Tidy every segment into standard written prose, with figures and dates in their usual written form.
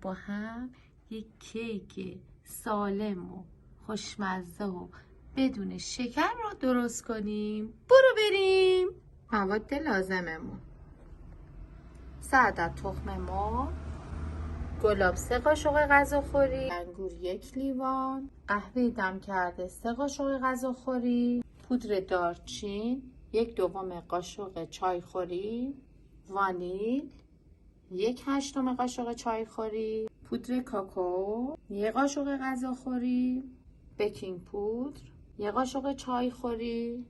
با هم یک کیک سالم و خوشمزه و بدون شکر رو درست کنیم. برو بریم. مواد لازممون: 3 عدد تخم مرغ، گلاب 3 قاشق غذاخوری، انگور 1 لیوان، قهوه دم کرده 3 قاشق غذاخوری، پودر دارچین 1/2 قاشق چایخوری، وانیل 1/8 قاشق چایخوری، پودر کاکائو 1 قاشق غذاخوری، بیکینگ پودر 1 قاشق چایخوری،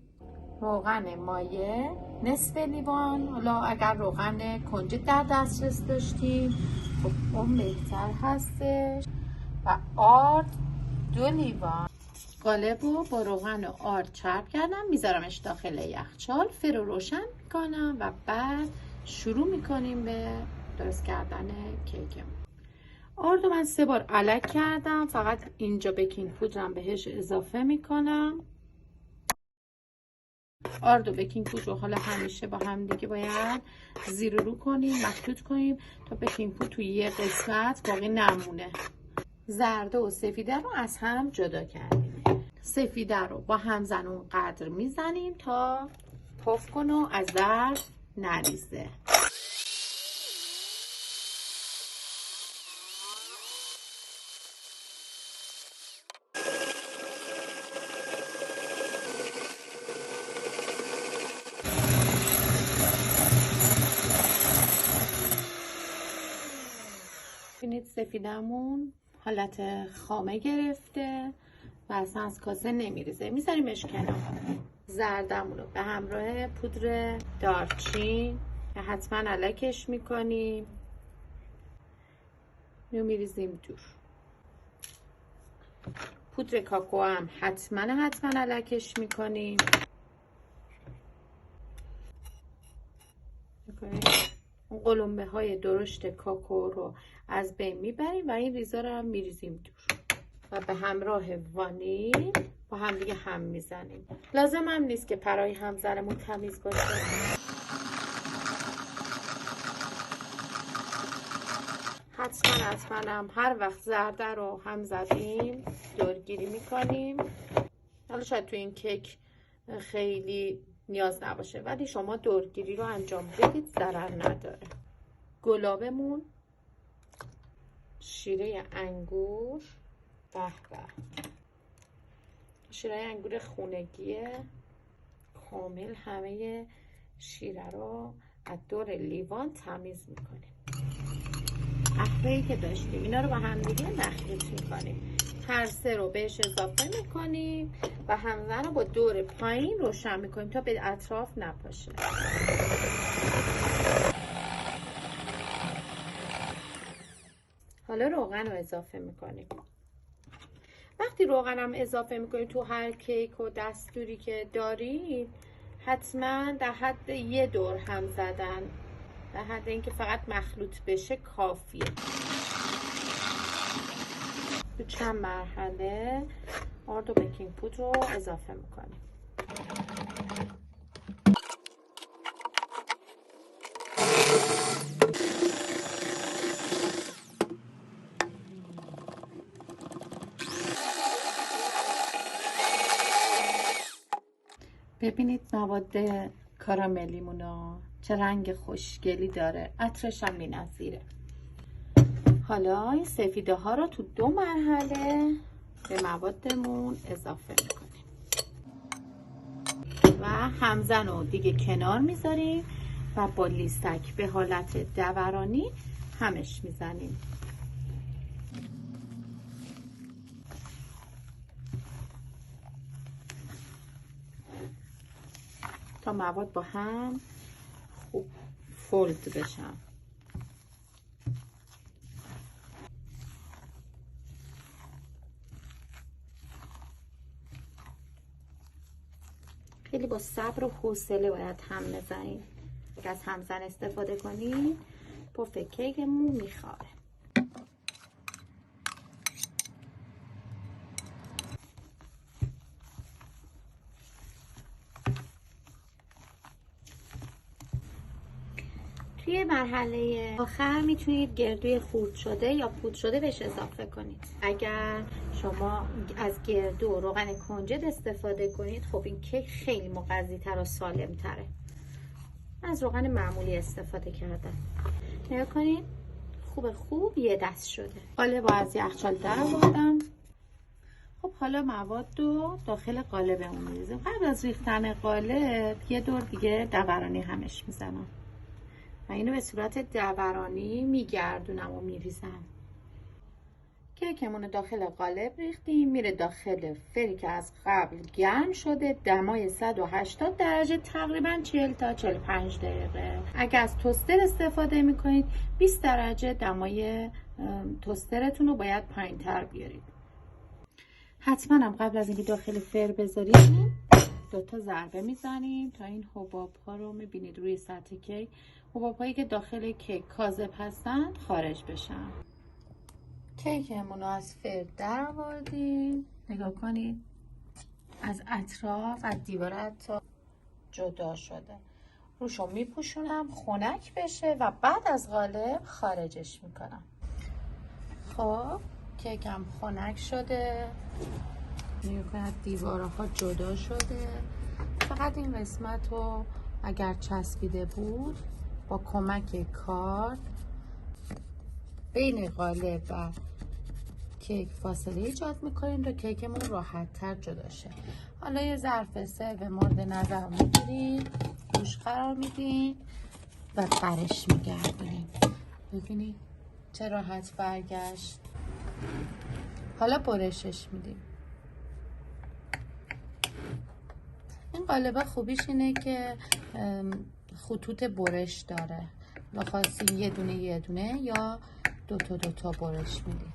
روغن مایع نصف لیوان. حالا اگر روغن کنجد در دسترس داشتیم خب اون بهتر هستش. و آرد 2 لیوان. قالب رو با روغن و آرد چرب کردم، میذارمش داخل یخچال، فرو روشن میکنم و بعد شروع میکنیم به درست کردن کیکمون. آرد رو من 3 بار الک کردم، فقط اینجا بیکینگ پودرم بهش اضافه میکنم. آرد و بیکینگ پودر رو حالا همیشه با هم دیگه باید زیر و رو کنیم، مخلوط کنیم تا بیکینگ پودر توی یه قسمت باقی نمونه. زرده و سفیده رو از هم جدا کردیم. سفیده رو با همزن اون قدر میزنیم تا پف کنه و از در نریزه. ببینید سفیدمون حالت خامه گرفته و اصلا از کاسه نمیریزه، میذاریمش کنار. زردمون رو به همراه پودر دارچین که حتما الکش میکنیم رو میریزیم دور. پودر کاکائو هم حتما الکش میکنیم. اون قلمبه های درشت کاکائو رو از بین میبریم و این ریزا رو هم میریزیم دور و به همراه وانیل با هم دیگه هم میزنیم. لازم هم نیست که پرای همزنمون تمیز باشه. حتما هم هر وقت زرده رو هم زدیم دورگیری میکنیم. حالا شاید تو این کیک خیلی نیاز نباشه ولی شما دورگیری رو انجام بدید، ضرر نداره. گلابمون، شیره انگور، شیره انگور خونگیه کامل. همه شیره رو از دور لیوان تمیز میکنیم. قهوه‌ای که داشتیم اینا رو با هم دیگه مخلوط میکنیم. هر 3 رو بهش اضافه میکنیم و همزن رو با دور پایین روشن میکنیم تا به اطراف نپاشه. حالا روغن رو اضافه میکنیم. وقتی روغنم اضافه میکنید تو هر کیک و دستوری که دارید حتما در حد 1 دور هم زدن، در حد اینکه فقط مخلوط بشه کافیه. تو چند مرحله آرد و بیکینگ پودر رو اضافه میکنیم. ببینید مواد کاراملیمونو چه رنگ خوشگلی داره، عطرش هم بی‌نظیره. حالا این سفیده ها رو تو 2 مرحله به موادمون اضافه میکنیم و همزن رو دیگه کنار میذاریم و با لیستک به حالت دورانی همش میزنیم. تا مواد با هم خوب فولد بشن. خیلی با صبر و حوصله باید هم بزنید. اگه از همزن استفاده کنید پف کیکمون میخواره. توی توی مرحله آخر میتونید گردوی خورد شده یا پودر شده بهش اضافه کنید. اگر شما از گردو و روغن کنجد استفاده کنید خب این کیک خیلی مغذی تر و سالم تره. از روغن معمولی استفاده کردم. نگاه کنید خوب یه دست شده. قالب از یخچال در آوردم. خب حالا مواد رو داخل قالبمون میریزیم. قبل از ریختن قالب یه دور دیگه دورانی همش میزنم و اینو به صورت دورانی میگردونم و میریزم. کیکمون رو داخل قالب ریختیم، میره داخل فری که از قبل گرم شده، دمای 180 درجه، تقریبا 40 تا 45 دقیقه. اگر از توستر استفاده میکنید 20 درجه دمای توسترتون رو باید پایین تر بیارید. حتما هم قبل از اینکه داخل فر بذارید 2 ضربه میزنیم تا این حباب ها رو میبینید روی سطح کیک، حباب هایی که داخل کیک کاذب هستن خارج بشن. کیکمون رو از فر در آوردیم. نگاه کنید از اطراف از دیوار حتی جدا شده. روشو میپوشونم خنک بشه و بعد از قالب خارجش میکنم. خب کیکم خنک شده، نگاه کنید دیوارها جدا شده. فقط این قسمت رو اگر چسبیده بود با کمک کارد بین قالب و کیک فاصله ایجاد میکنیم تا کیکمون راحت تر جدا شه. حالا یه ظرف سرو مورد نظر میگیریم، روش قرار میدیم و برش میگردونیم. ببینید چه راحت برگشت. حالا برشش میدیم. این قالب خوبیش اینه که خطوط برش داره و خواستیم یه دونه یا دو تا برش میدیم.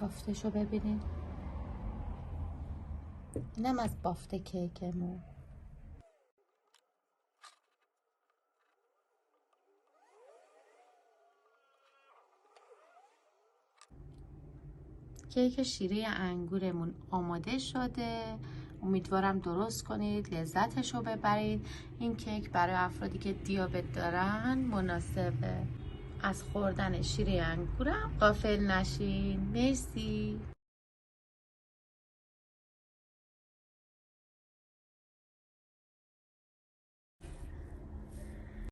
بافتشو ببینید. اینم از بافت کیکمون. کیک شیره انگورمون آماده شده. امیدوارم درست کنید، لذتشو ببرید. این کیک برای افرادی که دیابت دارن مناسبه. از خوردن شیره انگورم غافل نشین. مرسی.